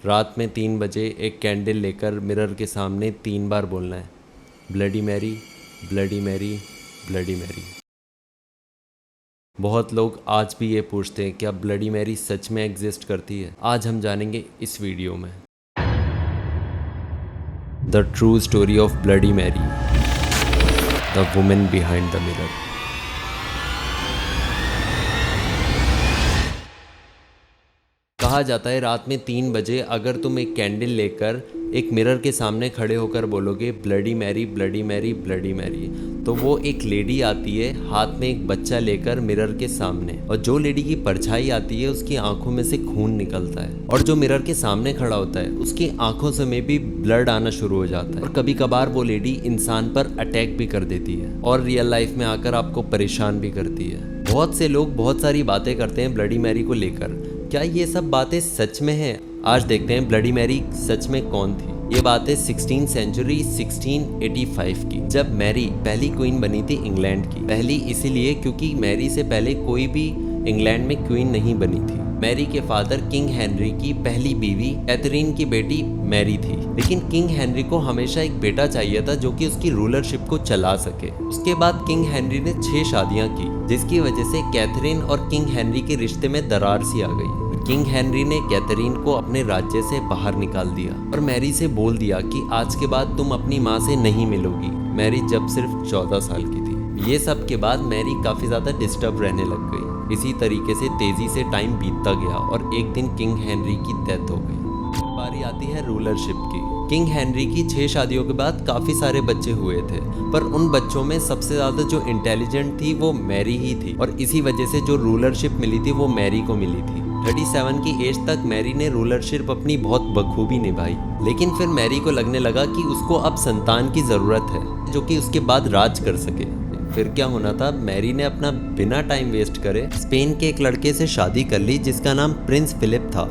रात में 3 बजे एक कैंडल लेकर मिरर के सामने 3 बार बोलना है, bloody Mary, bloody Mary, bloody Mary. बहुत लोग आज भी ये पूछते हैं क्या ब्लडी मैरी सच में एग्जिस्ट करती है। आज हम जानेंगे इस वीडियो में the true story of bloody Mary, the women behind the mirror. कहा जाता है रात में 3 बजे अगर तुम एक कैंडल लेकर एक मिरर के सामने खड़े होकर बोलोगे bloody Mary, bloody Mary, bloody Mary, तो वो एक लेडी आती है हाथ में एक बच्चा लेकर मिरर के सामने, और जो लेडी की परछाई आती है उसकी आंखों में से खून निकलता है, और जो मिरर के सामने खड़ा होता है उसकी आंखों से में भी ब्लड आना शुरू हो जाता है, और कभी कभार वो लेडी इंसान पर अटैक भी कर देती है और रियल लाइफ में आकर आपको परेशान भी करती है। बहुत से लोग बहुत सारी बातें करते हैं ब्लडी मैरी को लेकर। क्या ये सब बातें सच में हैं? आज देखते हैं ब्लडी मैरी सच में कौन थी। ये बात है 16th सेंचुरी 1685 की, जब मैरी पहली क्वीन बनी थी इंग्लैंड की। पहली इसीलिए क्योंकि मैरी से पहले कोई भी इंग्लैंड में क्वीन नहीं बनी थी। मैरी के फादर किंग हेनरी की पहली बीवी कैथरीन की बेटी मैरी थी, लेकिन किंग हेनरी को हमेशा एक बेटा चाहिए था जो कि उसकी रूलरशिप को चला सके। उसके बाद किंग हेनरी ने 6 शादियां की, जिसकी वजह से कैथरीन और किंग हेनरी के रिश्ते में दरार सी आ गई। किंग हेनरी ने कैथरीन को अपने राज्य से बाहर निकाल दिया और मैरी से बोल दिया कि आज के बाद तुम अपनी माँ से नहीं मिलोगी। मैरी जब सिर्फ 14 साल की थी। ये सब के बाद मैरी काफी ज्यादा डिस्टर्ब रहने लग गई। इसी तरीके से तेजी से टाइम बीतता गया और एक दिन किंग हेनरी की डेथ हो गई। बारी आती है रूलरशिप की। किंग हेनरी की 6 शादियों के बाद काफी सारे बच्चे हुए थे, पर उन बच्चों में सबसे ज्यादा जो इंटेलिजेंट थी वो मैरी ही थी, और इसी वजह से जो रूलरशिप मिली थी वो मैरी को मिली थी। 37 की एज तक मैरी ने रूलरशिप अपनी बहुत बखूबी निभाई, लेकिन फिर मैरी को लगने लगा कि उसको अब संतान की जरूरत है जो कि उसके बाद राज कर सके। फिर क्या होना था, मैरी ने अपना बिना टाइम वेस्ट करे स्पेन के एक लड़के से शादी कर ली जिसका नाम प्रिंस फिलिप था,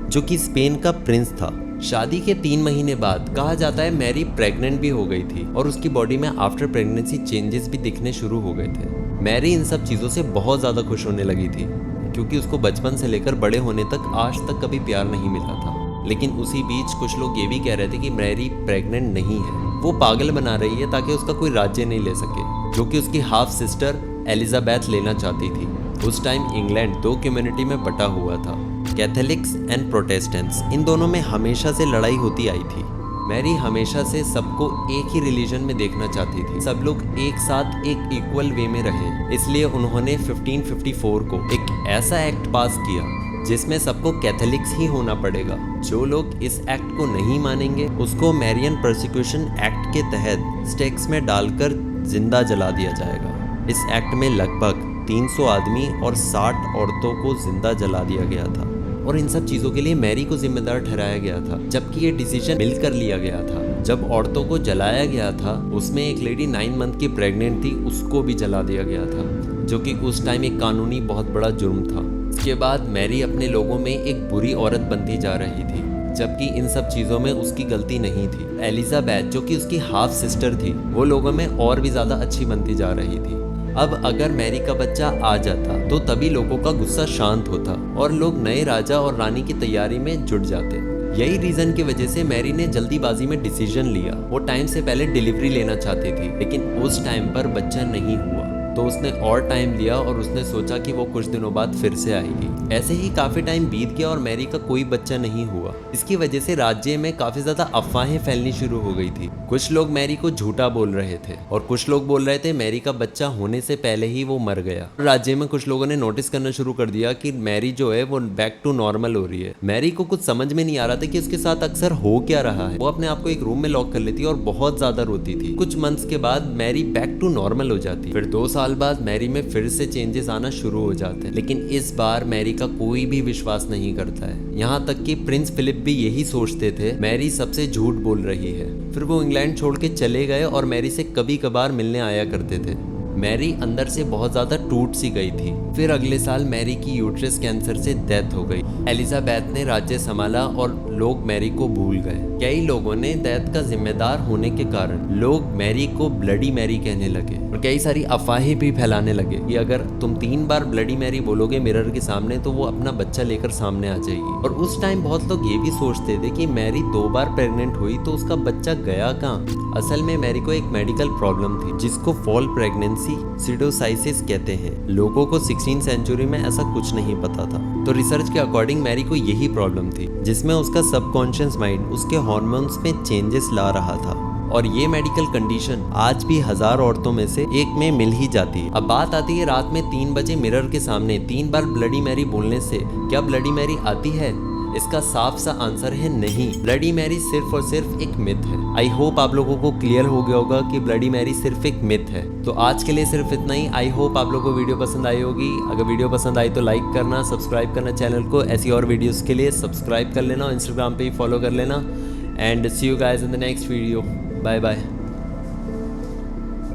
जो कि स्पेन का प्रिंस था। शादी के 3 महीने बाद कहा जाता है मैरी प्रेग्नेंट भी हो गई थी और उसकी बॉडी में आफ्टर प्रेगनेंसी चेंजेस भी दिखने शुरू हो गए थे। मैरी इन सब चीज़ों से बहुत ज़्यादा खुश होने लगी थी, क्योंकि उसको बचपन से लेकर बड़े होने तक आज तक कभी प्यार नहीं मिला था। लेकिन उसी बीच कुछ लोग ये भी कह रहे थे कि मैरी प्रेग्नेंट नहीं है, वो पागल बना रही है ताकि उसका कोई राज्य नहीं ले सके, जो कि उसकी हाफ सिस्टर एलिजाबेथ लेना चाहती थी। उस टाइम इंग्लैंड 2 कम्युनिटी में बटा हुआ था, कैथोलिक्स एंड प्रोटेस्टेंट्स। इन दोनों में हमेशा से लड़ाई होती आई थी। मैरी हमेशा से सबको एक ही रिलीजन में देखना चाहती थी, सब लोग एक साथ एक इक्वल वे में रहे। इसलिए उन्होंने 1554 को एक ऐसा एक्ट पास किया जिसमें सबको कैथोलिक्स ही होना पड़ेगा। जो लोग इस एक्ट को नहीं मानेंगे उसको मैरियन प्रोसिक्यूशन एक्ट के तहत स्टेक्स में डालकर जिंदा जला दिया जाएगा। इस एक्ट में लगभग 300 आदमी और 60 औरतों को जिंदा जला दिया गया था, और इन सब चीज़ों के लिए मैरी को जिम्मेदार ठहराया गया था, जबकि ये डिसीजन मिलकर लिया गया था। जब औरतों को जलाया गया था उसमें एक लेडी 9 मंथ की प्रेग्नेंट थी, उसको भी जला दिया गया था, जो कि उस टाइम एक कानूनी बहुत बड़ा जुर्म था। इसके बाद मैरी अपने लोगों में एक बुरी औरत बनती जा रही थी, जबकि इन सब चीज़ों में उसकी गलती नहीं थी। एलिजाबेथ जो कि उसकी हाफ सिस्टर थी, वो लोगों में और भी ज़्यादा अच्छी बनती जा रही थी। अब अगर मैरी का बच्चा आ जाता तो तभी लोगों का गुस्सा शांत होता और लोग नए राजा और रानी की तैयारी में जुट जाते। यही रीजन की वजह से मैरी ने जल्दीबाजी में डिसीजन लिया। वो टाइम से पहले डिलीवरी लेना चाहती थी, लेकिन उस टाइम पर बच्चा नहीं हुआ, तो उसने और टाइम लिया और उसने सोचा कि वो कुछ दिनों बाद फिर से आएगी। ऐसे ही काफी टाइम बीत गया और मैरी का कोई बच्चा नहीं हुआ। इसकी वजह से राज्य में काफी ज्यादा अफवाहें फैलनी शुरू हो गई थी। कुछ लोग मैरी को झूठा बोल रहे थे और कुछ लोग बोल रहे थे मैरी का बच्चा होने से पहले ही वो मर गया। राज्य में कुछ लोगों ने नोटिस करना शुरू कर दिया कि मैरी जो है वो बैक टू नॉर्मल हो रही है। मैरी को कुछ समझ में नहीं आ रहा था कि उसके साथ अक्सर हो क्या रहा है। वो अपने आप को एक रूम में लॉक कर लेती और बहुत ज्यादा रोती थी। कुछ मंथ्स के बाद मैरी बैक टू नॉर्मल हो जाती। फिर 2 साल बाद मैरी में फिर से चेंजेस आना शुरू हो जाते हैं, लेकिन इस बार मैरी का कोई भी विश्वास नहीं करता है। यहाँ तक कि प्रिंस फिलिप भी यही सोचते थे मैरी सबसे झूठ बोल रही है। फिर वो इंग्लैंड छोड़ के चले गए और मैरी से कभी कभार मिलने आया करते थे। मैरी अंदर से बहुत ज्यादा टूट सी गई थी। फिर अगले साल मैरी की यूट्रस कैंसर से डेथ हो गई। एलिजाबेथ ने राज्य संभाला और लोग मैरी को भूल गए। कई लोगों ने डेथ का जिम्मेदार होने के कारण लोग मैरी को ब्लडी मैरी कहने लगे और कई सारी अफवाहें भी फैलाने लगे कि अगर तुम 3 बार ब्लडी मैरी बोलोगे मिरर के सामने तो वो अपना बच्चा लेकर सामने आ जाएगी। और उस टाइम बहुत लोग ये भी सोचते थे कि मैरी 2 बार प्रेग्नेंट हुई तो उसका बच्चा गया कहाँ। असल में मैरी को एक मेडिकल प्रॉब्लम थी जिसको फॉल प्रेगनेंसी सिडोसाइसिस कहते हैं। लोगों को 16वीं सेंचुरी में ऐसा कुछ नहीं पता था। तो रिसर्च के अकॉर्डिंग मैरी को यही प्रॉब्लम थी जिसमें उसका सबकॉन्शियस माइंड उसके हार्मोन्स में चेंजेस ला रहा था। और ये मेडिकल कंडीशन आज भी 1000 औरतों में से एक में मिल ही जाती है। अब बात आती है रात में 3 बजे मिरर के सामने 3 बार ब्लडी मैरी बोलने से क्या ब्लडी मैरी आती है? इसका साफ सा आंसर है नहीं। ब्लडी मैरी सिर्फ और सिर्फ एक मिथ है। आई होप आप लोगों को क्लियर हो गया होगा कि ब्लडी मैरी सिर्फ एक मिथ है। तो आज के लिए सिर्फ इतना ही। आई होप आप लोगों को वीडियो पसंद आई होगी। अगर वीडियो पसंद आई तो लाइक करना, सब्सक्राइब करना चैनल को। ऐसी और वीडियोस के लिए सब्सक्राइब कर लेना, इंस्टाग्राम पे ही फॉलो कर लेना। And see you guys in the next video. Bye bye.